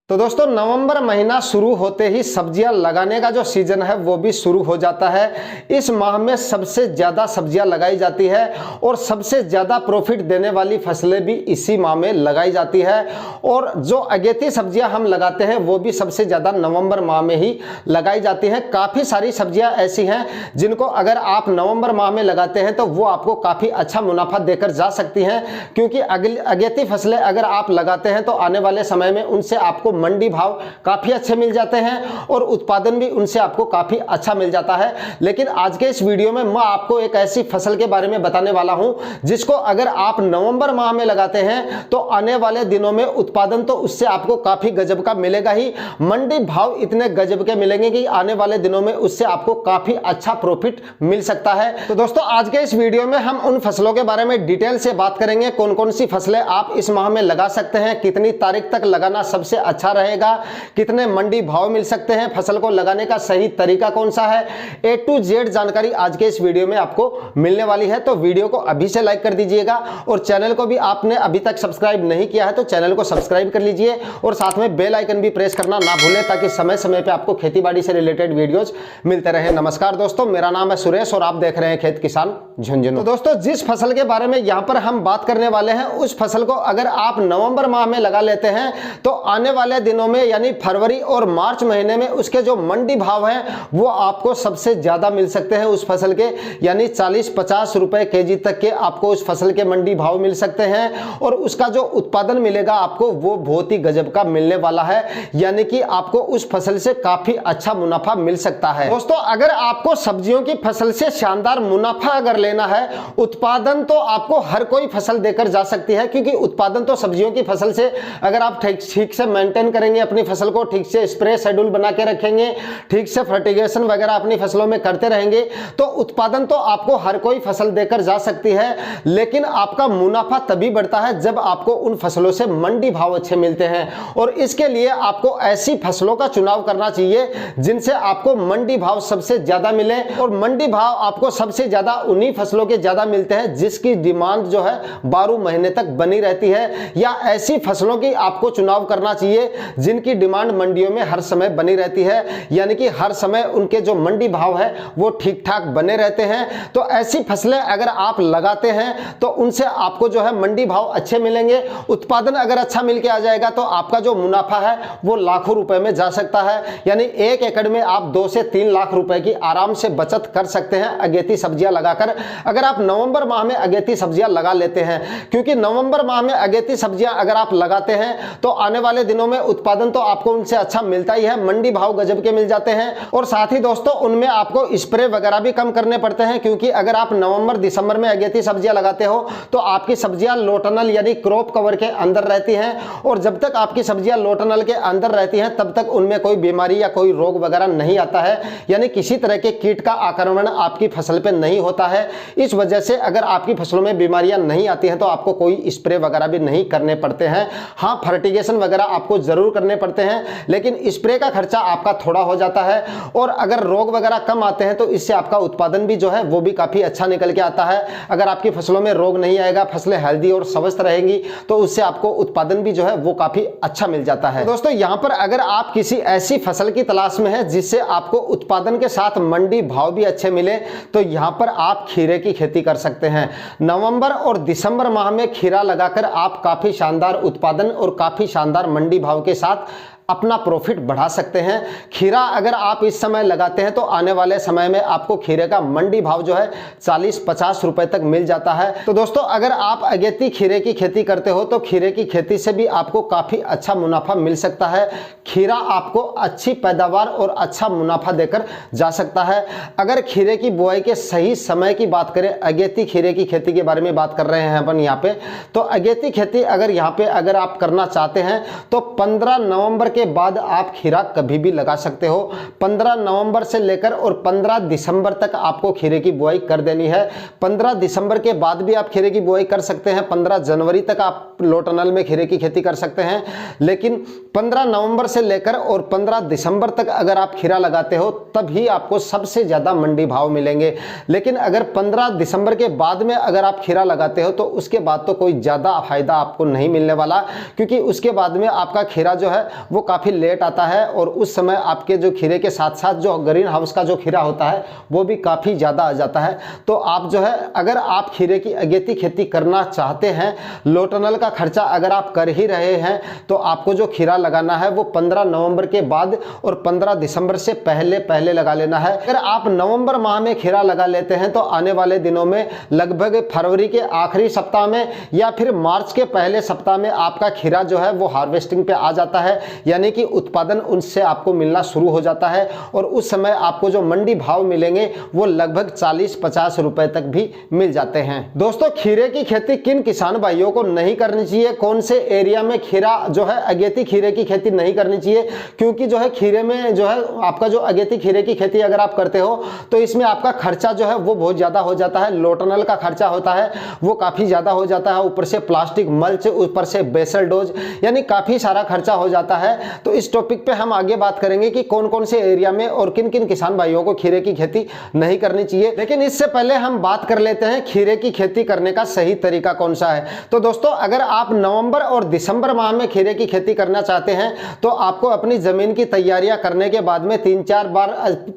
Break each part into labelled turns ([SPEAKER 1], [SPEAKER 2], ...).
[SPEAKER 1] तो दोस्तों नवंबर महीना शुरू होते ही सब्जियां लगाने का जो सीजन है वो भी शुरू हो जाता है। इस माह में सबसे ज़्यादा सब्जियां लगाई जाती है और सबसे ज़्यादा प्रॉफिट देने वाली फसलें भी इसी माह में लगाई जाती है। और जो अगेती सब्जियां हम लगाते हैं वो भी सबसे ज़्यादा नवंबर माह में ही लगाई जाती हैं। काफ़ी सारी सब्जियां ऐसी हैं जिनको अगर आप नवंबर माह में लगाते हैं तो वो आपको काफ़ी अच्छा मुनाफा देकर जा सकती हैं, क्योंकि अगेती फसलें अगर आप लगाते हैं तो आने वाले समय में उनसे आपको मंडी भाव काफी अच्छे मिल जाते हैं और उत्पादन भी उनसे आपको काफी अच्छा मिल जाता है। लेकिन आज के इस वीडियो में मैं आपको एक ऐसी फसल के बारे में बताने वाला हूं जिसको अगर आप नवंबर माह में लगाते हैं तो आने वाले दिनों में उत्पादन तो उससे आपको काफी गजब का मिलेगा ही, मंडी भाव इतने गजब के मिलेंगे कि आने वाले दिनों में उससे आपको काफी अच्छा प्रॉफिट मिल सकता है। तो दोस्तों आज के इस वीडियो में हम उन फसलों के बारे में डिटेल से बात करेंगे, कौन कौन सी फसलें आप इस माह में लगा सकते हैं, कितनी तारीख तक लगाना सबसे अच्छा रहेगा, कितने मंडी भाव मिल सकते हैं, फसल को लगाने का सही तरीका कौन सा है, A to Z जानकारी आज के इस वीडियो में आपको मिलने वाली है। तो वीडियो को अभी से लाइक कर दीजिएगा और चैनल को भी आपने अभी तक सब्सक्राइब नहीं किया है तो चैनल को सब्सक्राइब कर लीजिए और साथ में बेल आइकन भी प्रेस करना ना भूलें ताकि समय समय पे आपको खेतीबाड़ी से रिलेटेड वीडियोस मिलते रहे। नमस्कार दोस्तों, मेरा नाम है सुरेश और आप देख रहे हैं खेत किसान झुंझुनू। तो दोस्तों जिस फसल के बारे में यहाँ पर हम बात करने वाले हैं उस फसल को अगर आप नवंबर माह में लगा लेते हैं तो आने वाले दिनों में यानी फरवरी और मार्च महीने में उसके जो मंडी भाव हैं वो आपको सबसे ज्यादा मिल सकते हैं उस फसल के, यानी 40-50 रुपए केजी तक के आपको उस फसल के मंडी भाव मिल सकते हैं और उसका जो उत्पादन मिलेगा आपको वो बहुत ही गजब का मिलने वाला है, यानी कि आपको उस फसल से काफी अच्छा मुनाफा मिल सकता है। दोस्तों अगर आपको सब्जियों की फसल से शानदार मुनाफा अगर लेना है, उत्पादन तो आपको हर कोई फसल देकर जा सकती है, क्योंकि उत्पादन तो सब्जियों की फसल से अगर आप ठीक से मेंटेन करेंगे, अपनी फसल को ठीक से स्प्रे शेड्यूल बना के रखेंगे, ठीक से फर्टिगेशन वगैरह अपनी फसलों में करते रहेंगे तो उत्पादन तो आपको हर कोई फसल देकर जा सकती है। लेकिन आपका मुनाफा तभी बढ़ता है जब आपको उन फसलों से मंडी भाव अच्छे मिलते हैं और इसके लिए आपको ऐसी फसलों का चुनाव करना चाहिए जिनसे आपको मंडी भाव सबसे ज्यादा मिले। और मंडी भाव आपको सबसे ज्यादा उन्हीं फसलों के ज्यादा मिलते हैं जिसकी डिमांड जो है 12 महीने तक बनी रहती है, या ऐसी फसलों की आपको चुनाव करना चाहिए जिनकी डिमांड मंडियों में हर समय बनी रहती है, यानी कि हर समय उनके जो मंडी भाव है वो ठीक ठाक बने रहते हैं। तो ऐसी फसलें अगर आप लगाते हैं तो उनसे आपको जो है मंडी भाव अच्छे मिलेंगे, उत्पादन अगर अच्छा मिलके आ जाएगा तो आपका जो मुनाफा है वो लाखों रुपए में जा सकता है, यानी 1 एकड़ में आप 2 से 3 लाख रुपए की आराम से बचत कर सकते हैं अगेती सब्जियां लगाकर, अगर आप नवंबर माह में अगेती सब्जियां लगा लेते हैं। क्योंकि नवंबर माह में अगेती सब्जियां अगर आप लगाते हैं तो आने वाले दिनों में उत्पादन तो आपको उनसे अच्छा मिलता ही है, मंडी भाव गजब के मिल जाते हैं और साथ ही दोस्तों उनमें आपको स्प्रे वगैरह भी कम करने पड़ते हैं, क्योंकि अगर आप नवंबर दिसंबर में अगेती सब्जियां लगाते हो तो आपकी सब्जियां लो टनल यानी क्रॉप कवर के अंदर रहती हैं और जब तक आपकी सब्जियां लो टनल के अंदर रहती हैं तब तक उनमें कोई बीमारी या कोई रोग वगैरह नहीं आता है, यानी किसी तरह के कीट का आक्रमण आपकी फसल पे नहीं होता है। इस वजह से अगर आपकी फसलों में बीमारियां नहीं आती हैं तो आपको कोई स्प्रे वगैरह भी नहीं करने पड़ते हैं। हाँ, फर्टिगेशन वगैरह आपको जरूर करने पड़ते हैं लेकिन स्प्रे का खर्चा आपका थोड़ा हो जाता है और अगर रोग वगैरह कम आते हैं तो इससे आपका उत्पादन भी जो है वो भी काफी अच्छा निकल के आता है। अगर आपकी फसलों में रोग नहीं आएगा, फसलें हेल्दी और स्वस्थ रहेंगी तो उससे आपको उत्पादन भी जो है वो काफी अच्छा मिल जाता है। तो दोस्तों यहाँ पर अगर आप किसी ऐसी फसल की तलाश में है जिससे आपको उत्पादन के साथ मंडी भाव भी अच्छे मिले तो यहाँ पर आप खीरे की खेती कर सकते हैं। नवंबर और दिसंबर माह में खीरा लगाकर आप काफी शानदार उत्पादन और काफी शानदार मंडी भाव के साथ अपना प्रॉफिट बढ़ा सकते हैं। खीरा अगर आप इस समय लगाते हैं तो आने वाले समय में आपको खीरे का मंडी भाव जो है 40-50 रुपए तक मिल जाता है। तो दोस्तों अगर आप अगेती खीरे की खेती करते हो तो खीरे की खेती से भी आपको काफी अच्छा मुनाफा मिल सकता है। खीरा आपको अच्छी पैदावार और अच्छा मुनाफा देकर जा सकता है। अगर खीरे की बुआई के सही समय की बात करें, अगेती खीरे की खेती के बारे में बात कर रहे हैं अपन यहाँ पे, तो अगेती खेती अगर यहाँ पे अगर आप करना चाहते हैं तो 15 नवंबर के बाद आप खीरा कभी भी लगा सकते हो। 15 नवंबर से लेकर और 15 दिसंबर तक आपको खीरे की बुआई कर देनी है। 15 दिसंबर के बाद भी आप खीरे की बुआई कर सकते हैं। 15 जनवरी तक आप लो टनल में खीरे की खेती कर सकते हैं, लेकिन 15 नवंबर से लेकर और 15 दिसंबर तक अगर आप खीरा लगाते हो तभी आपको सबसे ज्यादा मंडी भाव मिलेंगे। लेकिन अगर 15 दिसंबर के बाद में अगर आप खीरा लगाते हो तो उसके बाद तो कोई ज्यादा फायदा आपको नहीं मिलने वाला, क्योंकि उसके बाद में आपका खीरा जो है वो काफ़ी लेट आता है और उस समय आपके जो खीरे के साथ साथ जो ग्रीन हाउस का जो खीरा होता है वो भी काफ़ी ज़्यादा आ जाता है। तो आप जो है अगर आप खीरे की अगेती खेती करना चाहते हैं, लो टनल का खर्चा अगर आप कर ही रहे हैं, तो आपको जो खीरा लगाना है वो 15 नवंबर के बाद और 15 दिसंबर से पहले पहले लगा लेना है। अगर आप नवंबर माह में खीरा लगा लेते हैं तो आने वाले दिनों में लगभग फरवरी के आखिरी सप्ताह में या फिर मार्च के पहले सप्ताह में आपका खीरा जो है वो हार्वेस्टिंग पे आ जाता है, यानी कि उत्पादन उनसे आपको मिलना शुरू हो जाता है और उस समय आपको जो मंडी भाव मिलेंगे वो लगभग 40-50 रुपए तक भी मिल जाते हैं। दोस्तों, खीरे की खेती किन किसान भाइयों को नहीं करनी चाहिए, कौन से एरिया में खीरा जो है अगेती खीरे की खेती नहीं करनी चाहिए? क्योंकि जो है खीरे में जो है आपका जो अगेती खीरे की खेती अगर आप करते हो तो इसमें आपका खर्चा जो है वो बहुत ज़्यादा हो जाता है। लो टनल का खर्चा होता है वो काफ़ी ज़्यादा हो जाता है, ऊपर से प्लास्टिक मल्च, ऊपर से बेसल डोज, यानी काफ़ी सारा खर्चा हो जाता है। तो इस टॉपिक पे हम आगे बात करेंगे कि कौन कौन से एरिया में और किन किन किसान भाइयों को खीरे की खेती नहीं करनी चाहिए। लेकिन इससे पहले हम बात कर लेते हैं खीरे की खेती करने का सही तरीका कौन सा है। तो दोस्तों, अगर आप नवंबर और दिसंबर माह में खीरे की खेती करना चाहते हैं तो आपको अपनी ज़मीन की तैयारियां करने के बाद में 3-4 बार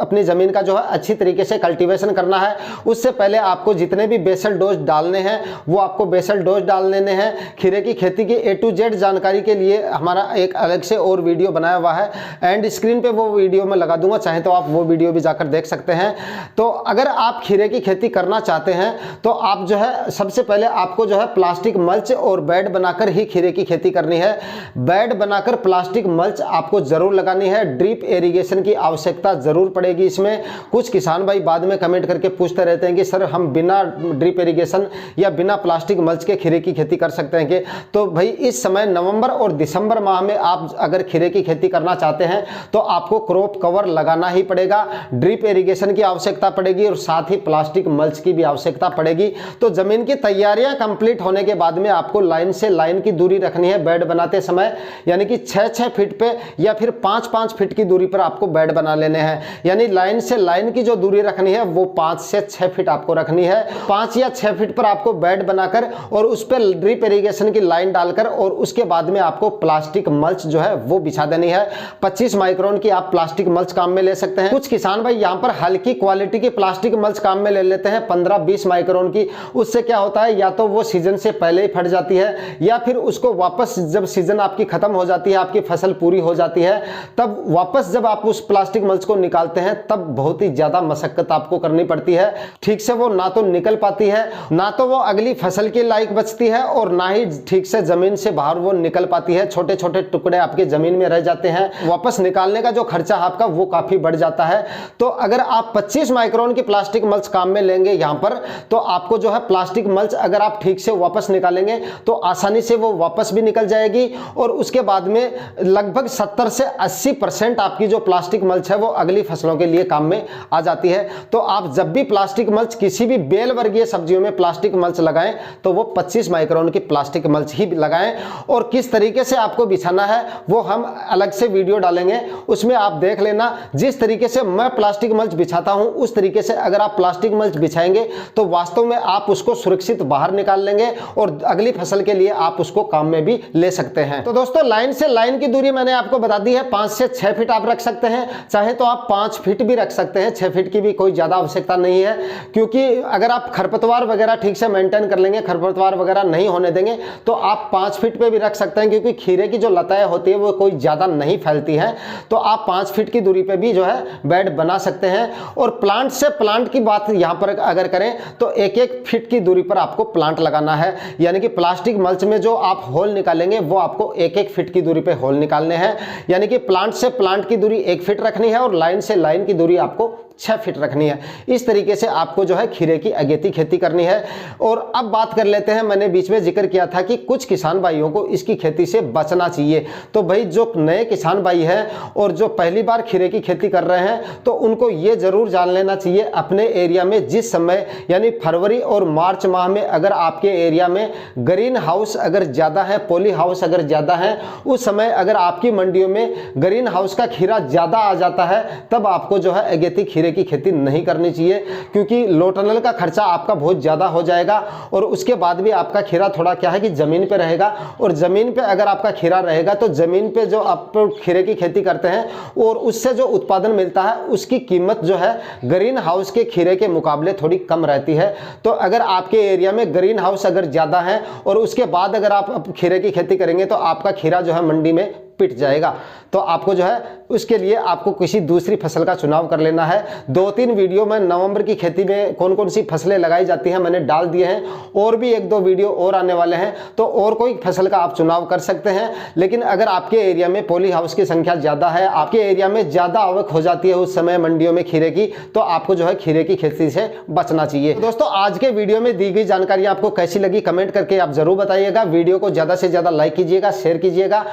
[SPEAKER 1] अपनी ज़मीन का जो है अच्छी तरीके से कल्टीवेशन करना है। उससे पहले आपको जितने भी बेसल डोज डालने हैं वो आपको बेसल डोज डाल लेने हैं। खीरे की खेती की A to Z जानकारी के लिए हमारा एक अलग से और वीडियो बनाया हुआ है, एंड स्क्रीन पे वो वीडियो मैं लगा दूंगा, चाहे तो आप वो वीडियो भी जाकर देख सकते हैं। तो अगर आप खीरे की खेती करना चाहते हैं तो आप जो है सबसे पहले आपको जो है प्लास्टिक मल्च और बेड बनाकर ही खीरे की खेती करनी है। बेड बनाकर प्लास्टिक मल्च आपको जरूर लगानी है। ड्रिप इरिगेशन की आवश्यकता जरूर पड़ेगी इसमें। कुछ किसान भाई बाद में कमेंट करके पूछते रहते हैं कि सर हम बिना ड्रिप इरिगेशन या बिना प्लास्टिक मल्च के खीरे की खेती कर सकते हैं कि? तो भाई इस समय नवंबर और दिसंबर माह में आप अगर खीरे की खेती करना चाहते हैं तो आपको क्रॉप कवर लगाना ही पड़ेगा, ड्रिप इरिगेशन की आवश्यकता पड़ेगी और साथ ही प्लास्टिक मल्च की भी आवश्यकता पड़ेगी। तो जमीन की तैयारियां कंप्लीट होने के बाद में आपको लाइन से लाइन की दूरी रखनी है बेड बनाते समय, यानी कि 6-6 फीट पे या फिर 5-5 फीट की दूरी पर आपको बेड बना लेने हैं। यानी लाइन से लाइन की जो दूरी रखनी है वो 5 से 6 फीट आपको रखनी है। 5 या 6 फीट पर आपको बेड बनाकर और उस पर ड्रिप इरिगेशन की लाइन डालकर और उसके बाद में आपको प्लास्टिक मल्च जो है वो बिछा देनी है। 25 माइक्रोन की आप प्लास्टिक मल्च काम में ले सकते हैं। कुछ किसान भाई यहाँ पर हल्की क्वालिटी की प्लास्टिक मल्च काम में ले लेते हैं 15-20 माइक्रोन की। उससे क्या होता है, या तो वो सीजन से पहले ही फट जाती है या फिर उसको वापस जब सीजन आपकी खत्म हो जाती है, आपकी फसल पूरी हो जाती है, तब वापस जब आप उस प्लास्टिक मल्च को निकालते हैं तब बहुत ही ज्यादा मशक्कत आपको करनी पड़ती है। ठीक से वो ना तो निकल पाती है, ना तो वो अगली फसल के लायक बचती है और ना ही ठीक से जमीन से बाहर वो निकल पाती है। छोटे छोटे टुकड़े आपके जमीन में रह जाते हैं, वापस निकालने का जो खर्चा आपका वो काफी बढ़ जाता है। तो अगर आप 25 माइक्रोन की प्लास्टिक मल्च काम में लेंगे यहाँ पर, तो आपको जो है प्लास्टिक मल्च अगर आप ठीक से वापस निकालेंगे तो आसानी से वो वापस भी निकल जाएगी और उसके बाद में लगभग 70 से 80% आपकी जो प्लास्टिक मल्च है वो अगली फसलों के लिए काम में आ जाती है। तो आप जब भी प्लास्टिक मल्च किसी भी बेल वर्गीय सब्जियों में प्लास्टिक मल्च लगाएं तो वो 25 माइक्रोन की प्लास्टिक मल्च ही लगाएं। और किस तरीके से आपको बिछाना है वो हम अलग से वीडियो डालेंगे, उसमें आप देख लेना। जिस तरीके से मैं प्लास्टिक मल्च बिछाता हूं उस तरीके से अगर आप प्लास्टिक मल्च बिछाएंगे तो वास्तव में आप उसको सुरक्षित बाहर निकाल लेंगे और अगली फसल के लिए आप उसको काम में भी ले सकते हैं। तो दोस्तों, लाइन से लाइन की दूरी मैंने आपको बता दी है, 5 से 6 फीट आप रख सकते हैं, चाहे तो आप 5 फीट भी रख सकते हैं। 6 फीट की भी कोई ज्यादा आवश्यकता नहीं है, क्योंकि अगर आप खरपतवार वगैरह ठीक से मेंटेन कर लेंगे, खरपतवार वगैरह नहीं होने देंगे, तो आप 5 फीट पे भी रख सकते हैं, क्योंकि खीरे की जो लताएं होती है वो कोई ज्यादा नहीं फैलती है। तो आप 5 फीट की दूरी पे भी जो है बेड बना सकते हैं। और प्लांट से प्लांट की बात यहां पर अगर करें तो 1-1 फीट की दूरी पर आपको प्लांट लगाना है, यानी कि प्लास्टिक मल्च में जो आप होल निकालेंगे वो आपको 1-1 फीट की दूरी पे होल निकालने हैं। यानी कि प्लांट से प्लांट की दूरी 1 फीट रखनी है और लाइन से लाइन की दूरी आपको 6 फीट रखनी है। इस तरीके से आपको जो है खीरे की अगेती खेती करनी है। और अब बात कर लेते हैं, मैंने बीच में जिक्र किया था कि कुछ किसान भाइयों को इसकी खेती से बचना चाहिए। तो भाई जो नए किसान भाई हैं और जो पहली बार खीरे की खेती कर रहे हैं तो उनको ये जरूर जान लेना चाहिए अपने एरिया में जिस समय यानी फरवरी और मार्च माह में अगर आपके एरिया में ग्रीन हाउस अगर ज़्यादा है, पॉली हाउस अगर ज़्यादा है, उस समय अगर आपकी मंडियों में ग्रीन हाउस का खीरा ज़्यादा आ जाता है तब आपको जो है अगेती खीरे की खेती नहीं करनी चाहिए, क्योंकि लो टनल का खर्चा आपका बहुत ज़्यादा हो जाएगा और उसके बाद भी आपका खीरा थोड़ा क्या है कि ज़मीन पे रहेगा। और ज़मीन पे अगर आपका खीरा रहेगा तो ज़मीन पे जो आप खीरे की खेती करते हैं और उससे जो उत्पादन मिलता है उसकी कीमत जो है ग्रीन हाउस के खीरे के मुकाबले थोड़ी कम रहती है। तो अगर आपके एरिया में ग्रीन हाउस अगर ज़्यादा है और उसके बाद अगर आप खीरे की खेती करेंगे तो आपका खीरा जो है मंडी में पिट जाएगा। तो आपको जो है उसके लिए आपको किसी दूसरी फसल का चुनाव कर लेना है। 2-3 वीडियो में नवंबर की खेती में कौन कौन सी फसलें लगाई जाती हैं मैंने डाल दिए हैं, और भी 1-2 वीडियो और आने वाले हैं, तो और कोई फसल का आप चुनाव कर सकते हैं। लेकिन अगर आपके एरिया में पॉली हाउस की संख्या ज़्यादा है, आपके एरिया में ज़्यादा आवक हो जाती है उस समय मंडियों में खीरे की, तो आपको जो है खीरे की खेती से बचना चाहिए। तो दोस्तों आज के वीडियो में दी गई जानकारी आपको कैसी लगी कमेंट करके आप जरूर बताइएगा। वीडियो को ज़्यादा से ज़्यादा लाइक कीजिएगा, शेयर कीजिएगा,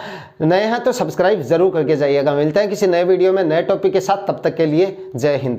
[SPEAKER 1] नए हैं तो सब्सक्राइब जरूर करके जाइएगा। मिलते हैं किसी नए वीडियो में नए टॉपिक के साथ, तब तक के लिए जय हिंद।